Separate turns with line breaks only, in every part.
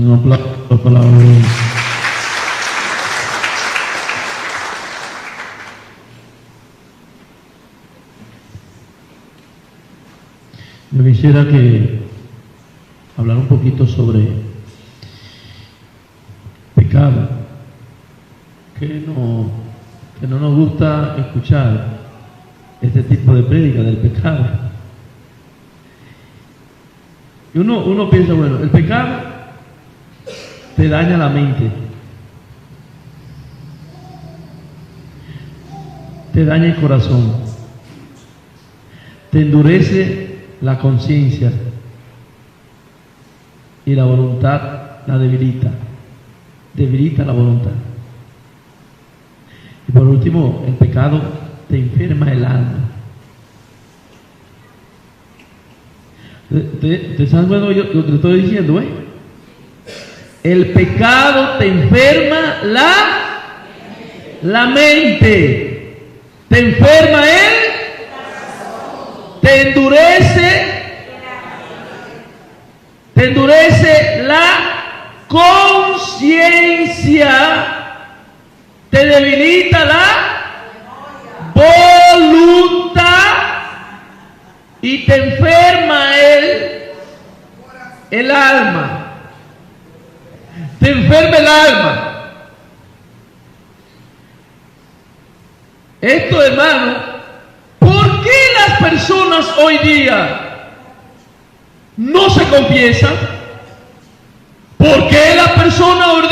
Un aplauso para la Dios. Yo quisiera que hablar un poquito sobre pecado, que no nos gusta escuchar este tipo de prédica del pecado. Y uno piensa, bueno, el pecado te daña la mente, te daña el corazón, te endurece la conciencia y la voluntad la debilita la voluntad. Y por último, el pecado te enferma el alma. ¿Te sabes lo que te estoy diciendo, El pecado te enferma la mente, te enferma te endurece la conciencia, te debilita la voluntad y te enferma el alma. Te enferma el alma. Esto, hermano, ¿por qué las personas hoy día no se confiesan? ¿Por qué las personas hoy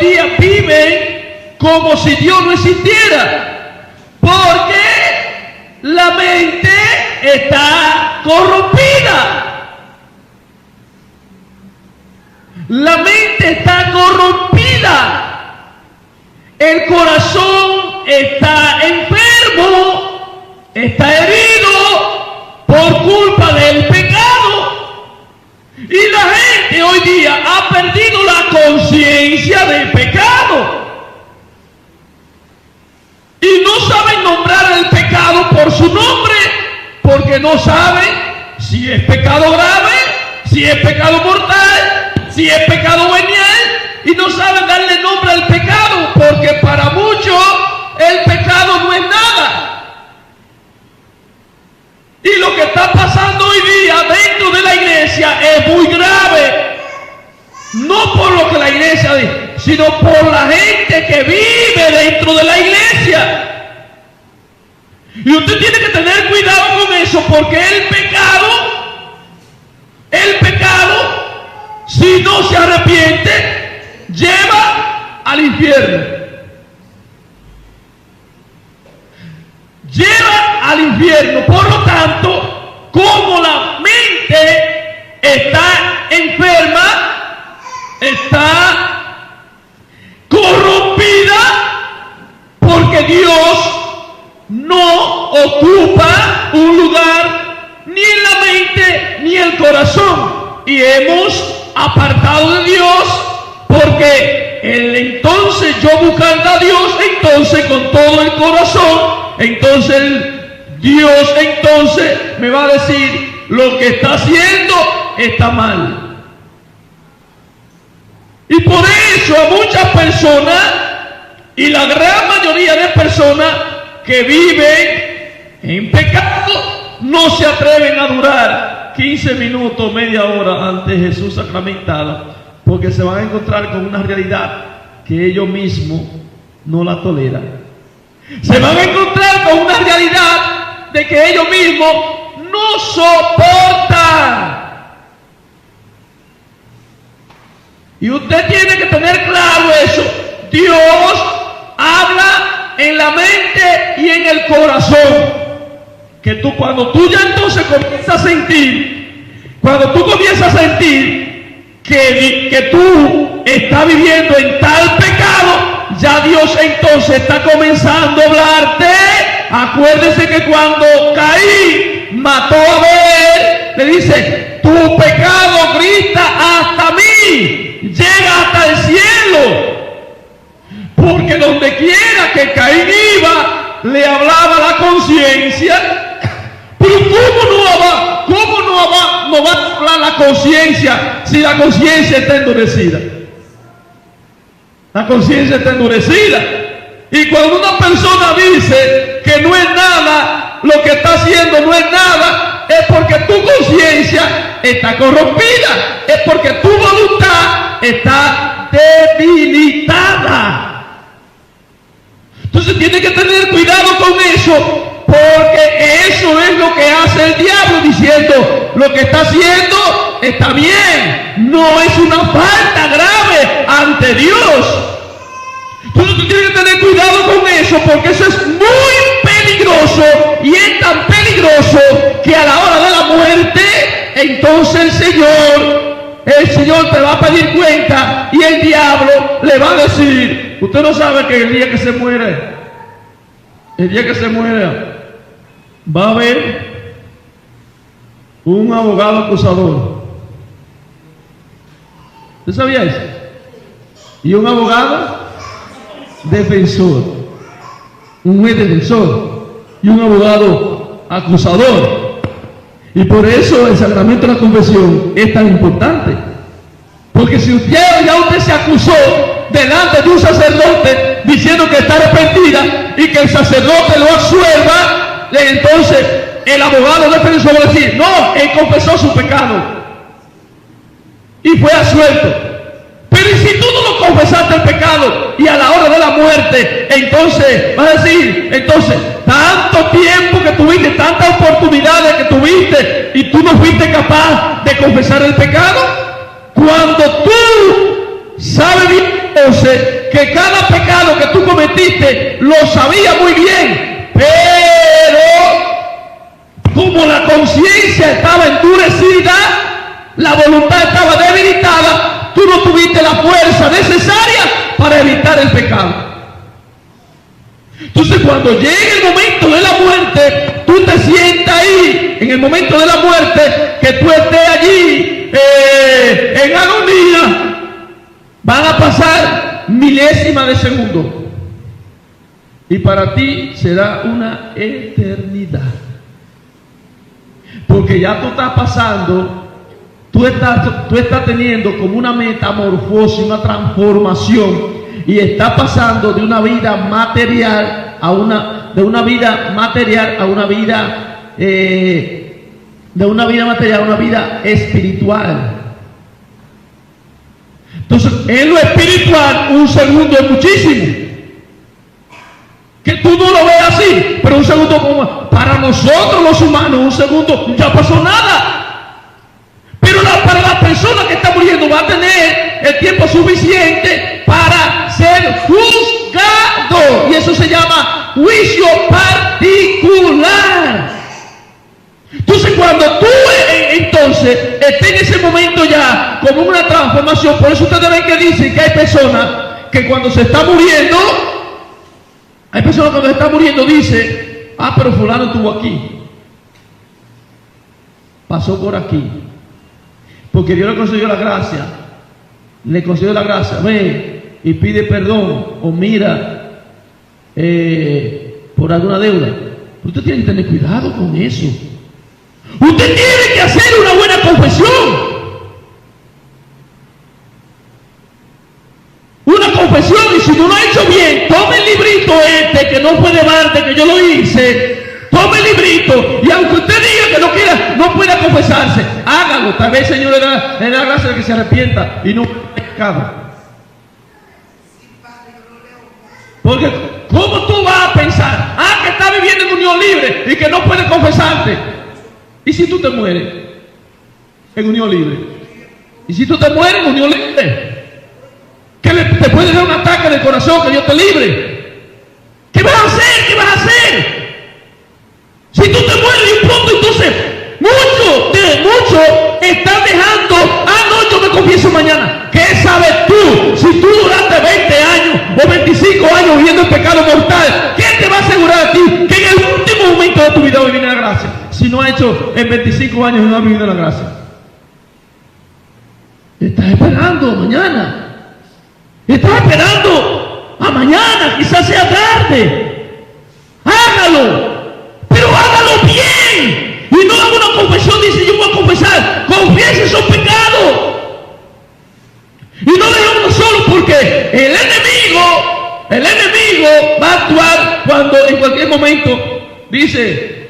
día viven como si Dios no existiera? Porque la mente está corrompida. La mente está corrompida. El corazón está enfermo, está herido por culpa del pecado. Y la gente hoy día ha perdido la conciencia del pecado. Y no saben nombrar el pecado por su nombre, porque no saben si es pecado grave, si es pecado mortal, si es pecado venial, y no saben darle nombre al pecado, porque para muchos el pecado no es nada. Y lo que está pasando hoy día dentro de la iglesia es muy grave, no por lo que la iglesia dice, sino por la gente que vive dentro de la iglesia. Y usted tiene que tener cuidado con eso, porque el pecado, si no se arrepiente, lleva al infierno. Lleva al infierno. Por lo tanto, como la mente está enferma, está corrompida, porque Dios no ocupa un lugar ni en la mente ni en el corazón. Y hemos apartado de Dios, porque entonces yo buscando a Dios, entonces con todo el corazón, entonces Dios entonces me va a decir lo que está haciendo está mal. Y por eso a muchas personas, y la gran mayoría de personas que viven en pecado, no se atreven a durar 15 minutos, media hora ante Jesús sacramentado, porque se van a encontrar con una realidad que ellos mismos no la toleran. Se van a encontrar con una realidad de que ellos mismos no soportan. Y usted tiene que tener claro eso. Dios habla en la mente y en el corazón. Que cuando tú ya entonces comienzas a sentir, que tú estás viviendo en tal pecado, ya Dios entonces está comenzando a hablarte. Acuérdese que cuando Caín mató a Abel, le dice, tu pecado grita hasta mí, llega hasta el cielo. Porque donde quiera que Caín iba, le hablaba la conciencia. Pero ¿cómo no no va a hablar la conciencia si la conciencia está endurecida. La conciencia está endurecida. Y cuando una persona dice que no es nada, lo que está haciendo no es nada, es porque tu conciencia está corrompida, es porque tu voluntad está debilitada. Entonces tiene que tener cuidado con eso, porque eso es lo que hace el diablo, diciendo lo que está haciendo está bien, no es una falta grave ante Dios. Entonces tú tienes que tener cuidado con eso, porque eso es muy peligroso, y es tan peligroso que a la hora de la muerte, entonces el Señor te va a pedir cuenta, y el diablo le va a decir: usted no sabe que el día que se muere, va a haber un abogado acusador. ¿Usted sabía eso? Y un abogado defensor, un juez defensor y un abogado acusador. Y por eso el sacramento de la confesión es tan importante, porque si usted se acusó delante de un sacerdote diciendo que está arrepentida y que el sacerdote lo absuelva, entonces el abogado defensor va a decir: no, él confesó su pecado y fue absuelto. Pero ¿y si tú no lo confesaste el pecado y a la hora de la muerte, entonces vas a decir, entonces, tanto tiempo que tuviste, tantas oportunidades que tuviste y tú no fuiste capaz de confesar el pecado? Cuando tú sabes bien, entonces, que cada pecado que tú cometiste lo sabías muy bien, pero como la conciencia estaba endurecida, la voluntad estaba debilitada, tú no tuviste la fuerza necesaria para evitar el pecado. Entonces cuando llegue el momento de la muerte, tú te sientas ahí, en el momento de la muerte, que tú estés allí en agonía, van a pasar milésimas de segundo, y para ti será una eternidad, porque ya tú estás pasando. Tú estás teniendo como una metamorfosis, una transformación, y estás pasando de una vida material a una vida espiritual. Entonces, en lo espiritual, un segundo es muchísimo. Que tú no lo ves así, pero un segundo, como para nosotros los humanos, un segundo ya pasó nada. Pero para la persona que está muriendo va a tener el tiempo suficiente para ser juzgado. Y eso se llama juicio particular. Entonces cuando tú entonces estés en ese momento ya como una transformación, por eso ustedes ven que dicen que hay personas que cuando se está muriendo, dicen: ah, pero fulano estuvo aquí, pasó por aquí, porque Dios le concedió la gracia, ve y pide perdón, o mira por alguna deuda. Usted tiene que tener cuidado con eso. Usted tiene que hacer una buena confesión. Una confesión, y si no lo ha hecho bien, tome el librito que no fue de Marte, que yo lo hice. Tome el librito, y aunque usted diga que no quiera, no pueda confesarse, hágalo. Tal vez el Señor le da gracia de que se arrepienta y no pecado. Porque ¿cómo tú vas a pensar que estás viviendo en unión libre y que no puedes confesarte? ¿Y si tú te mueres en unión libre? ¿Y si tú te mueres en unión libre? Que te puede dar un ataque del corazón, que Dios te libre. ¿Qué vas a hacer? ¿Qué vas a hacer? Si tú te mueres de un pronto, entonces muchos están dejando: no, yo me confieso mañana. ¿Qué sabes tú? Si tú duraste 20 años o 25 años viviendo el pecado mortal, ¿qué te va a asegurar a ti que en el último momento de tu vida va a vivir la gracia? Si no ha hecho en 25 años y no ha vivido la gracia, estás esperando mañana. Estás esperando a mañana, quizás sea tarde. Hágalo, pero hágalo bien. Y no haga una confesión, dice: yo voy a confesar con Y no deja uno solo porque el enemigo va a actuar cuando en cualquier momento dice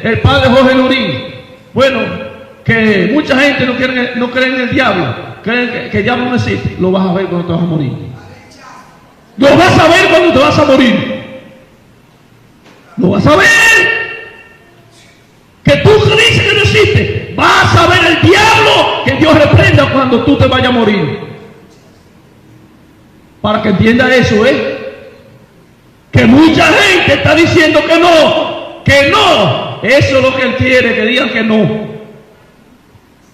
el padre Jorge Lurín, bueno, que mucha gente no cree en el diablo, creen que el diablo no existe. Lo vas a ver cuando te vas a morir. Lo vas a ver cuando te vas a morir. Lo vas a ver. Que tú crees que no existe. Vas a ver el diablo que Dios reprenda cuando tú te vayas a morir. Para que entienda eso, que mucha gente está diciendo que no, que no. Eso es lo que Él quiere, que digan que no.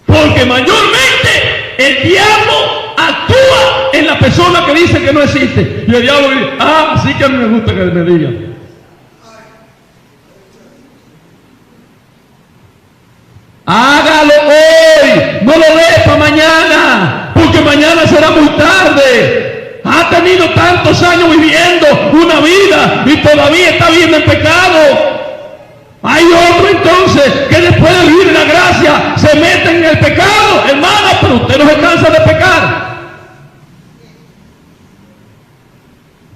Porque mayormente el diablo actúa en la persona que dice que no existe. Y el diablo dice, así que a mí me gusta que me digan. Hágalo hoy, no lo deje para mañana, porque mañana será muy tarde. Ha tenido tantos años viviendo una vida y todavía está viviendo en pecado. Hay otro entonces que después de vivir en la gracia se mete en el pecado, hermano, pero usted no se cansa de pecar.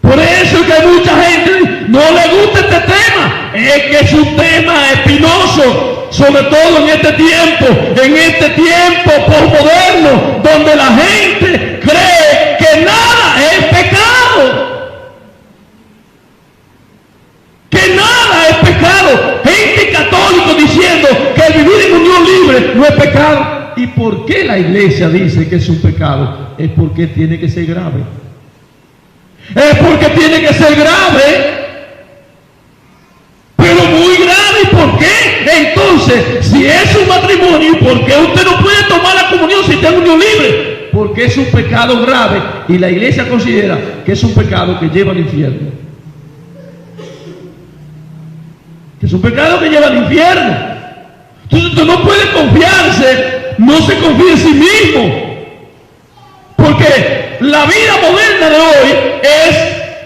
Por eso es que a mucha gente no le gusta este tema. Es que es un tema espinoso, sobre todo en este tiempo posmoderno, donde la gente cree que nada es pecado. Que nada es pecado. Gente católica diciendo que el vivir en unión libre no es pecado. ¿Y por qué la iglesia dice que es un pecado? Es porque tiene que ser grave. Es porque tiene que ser grave, pero muy grave. ¿Y por qué? Entonces, si es un matrimonio, ¿por qué usted no puede tomar la comunión si está en unión libre? Porque es un pecado grave y la iglesia considera que es un pecado que lleva al infierno. Que es un pecado que lleva al infierno. Entonces usted no puede confiarse, no se confía en sí mismo. Porque la vida moderna de hoy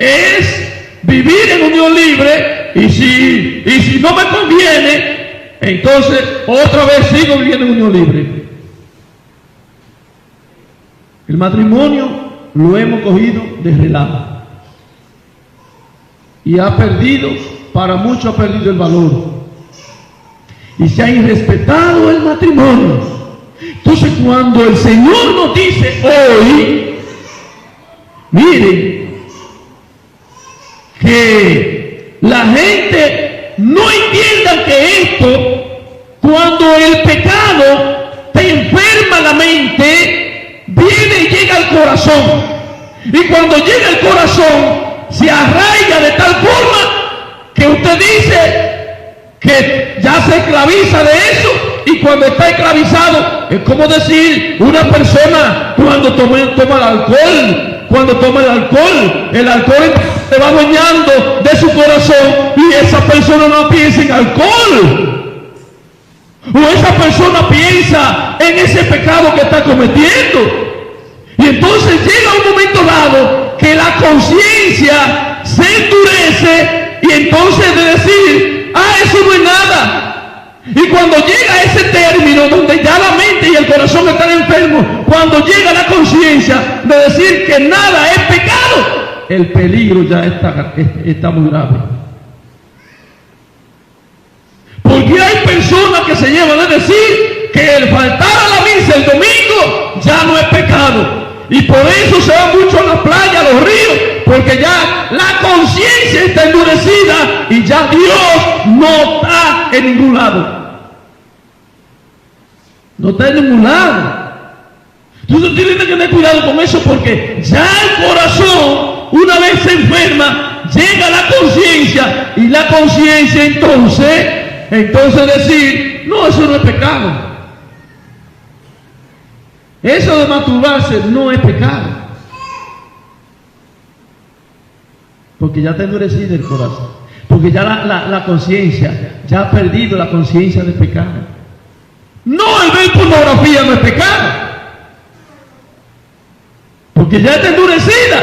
es vivir en unión libre, y si no me conviene, entonces otra vez sigo viviendo en unión libre. El matrimonio lo hemos cogido de relajo y ha perdido, para muchos ha perdido el valor y se ha irrespetado el matrimonio. Entonces cuando el Señor nos dice hoy, miren, que la gente no entienda que esto, cuando el pecado te enferma la mente, viene y llega al corazón. Y cuando llega al corazón, se arraiga de tal forma que usted dice que ya se esclaviza de eso. Y cuando está esclavizado, es como decir una persona cuando toma el alcohol. Cuando toma el alcohol se va adueñando de su corazón y esa persona no piensa en alcohol. O esa persona piensa en ese pecado que está cometiendo. Y entonces llega un momento dado que la conciencia se endurece y entonces de decir, eso no es nada. Y cuando llega a ese término donde ya la mente y el corazón están enfermos, cuando llega la conciencia de decir que nada es pecado, el peligro ya está muy grave. Porque hay personas que se llevan a decir que el faltar a la misa el domingo ya no es pecado. Y por eso se va mucho a la playa, a los ríos, porque ya la conciencia está endurecida y ya Dios no está en ningún lado. No está en ningún lado. Entonces tienes que tener cuidado con eso, porque ya el corazón, una vez se enferma, llega la conciencia, y la conciencia entonces decir, no, eso no es pecado. Eso de masturbarse no es pecado. Porque ya está endurecido el corazón. Porque ya la conciencia, ya ha perdido la conciencia de pecado. No, el ver pornografía no es pecado. Porque ya está endurecida.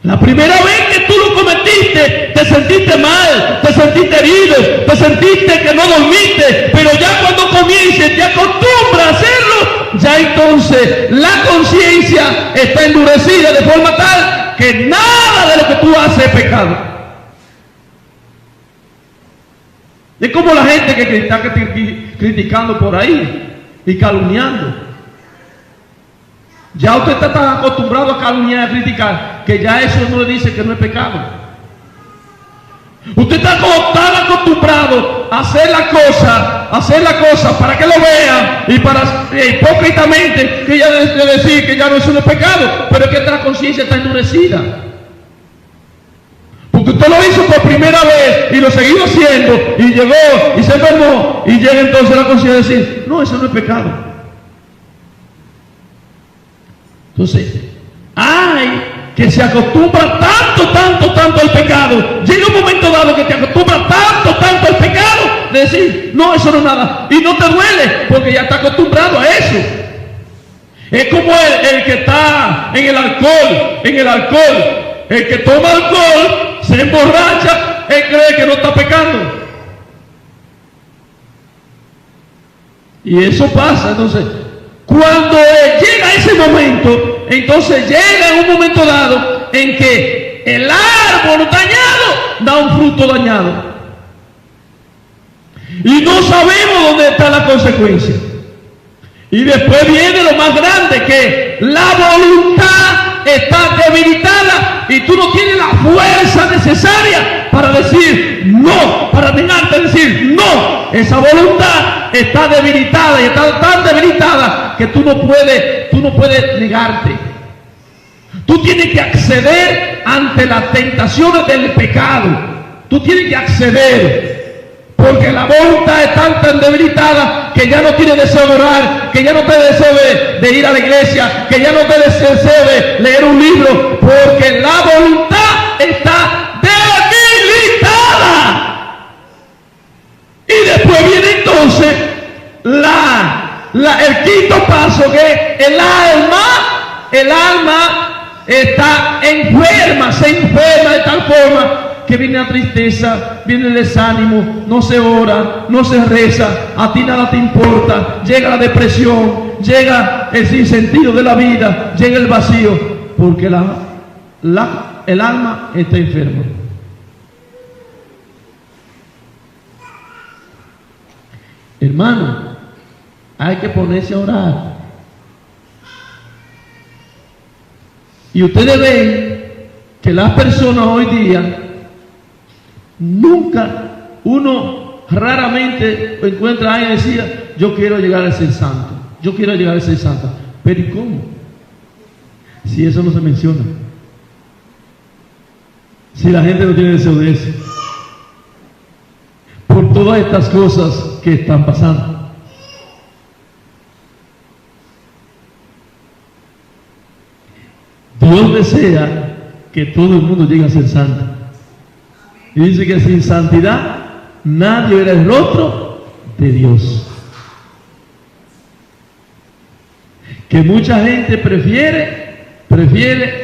La primera vez que tú lo cometiste, metiste, te sentiste mal, te sentiste herido, te sentiste que no dormiste, pero ya cuando comiences, te acostumbras a hacerlo, ya entonces la conciencia está endurecida de forma tal que nada de lo que tú haces es pecado. Es como la gente que está criticando por ahí y calumniando. Ya usted está tan acostumbrado a calumniar, a criticar, que ya eso no le dice que no es pecado. Usted está tan acostumbrado a hacer la cosa para que lo vean y para hipócritamente que ya de decir que ya no es un pecado, pero es que la conciencia está endurecida. Porque usted lo hizo por primera vez y lo siguió haciendo y llegó y se enfermó y llega entonces la conciencia a decir, no, eso no es pecado. Entonces, ay, que se acostumbra tanto al pecado. Llega un momento dado que te acostumbras tanto al pecado, de decir, no, eso no es nada. Y no te duele, porque ya está acostumbrado a eso. Es como el que está en el alcohol. El que toma alcohol, se emborracha, él cree que no está pecando. Y eso pasa, entonces. Cuando llega ese momento, entonces llega en un momento dado en que el árbol dañado da un fruto dañado. Y no sabemos dónde está la consecuencia. Y después viene lo más grande, que la voluntad está debilitada y tú no tienes la fuerza necesaria para decir no, para negarte a decir no. Esa voluntad está debilitada y está tan debilitada que tú no puedes negarte. Tú tienes que acceder ante las tentaciones del pecado. Tú tienes que acceder. Porque la voluntad está tan debilitada que ya no tiene deseo de orar, que ya no tiene deseo de ir a la iglesia, que ya no tiene deseo de leer un libro, porque la voluntad está debilitada. Y después viene entonces el quinto paso, que el alma está enferma, se enferma de tal forma que viene la tristeza, viene el desánimo, no se ora, no se reza, a ti nada te importa, llega la depresión, llega el sinsentido de la vida, llega el vacío, porque el alma está enferma. Hermano, hay que ponerse a orar. Y ustedes ven que las personas hoy día, uno raramente encuentra a alguien que decía, yo quiero llegar a ser santo, yo quiero llegar a ser santa. Pero ¿y cómo? Si eso no se menciona. Si la gente no tiene deseo de eso. Por todas estas cosas que están pasando. Dios desea que todo el mundo llegue a ser santo. Y dice que sin santidad nadie verá el rostro de Dios. Que mucha gente prefiere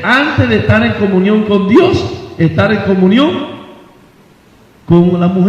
antes de estar en comunión con Dios, estar en comunión con la mujer.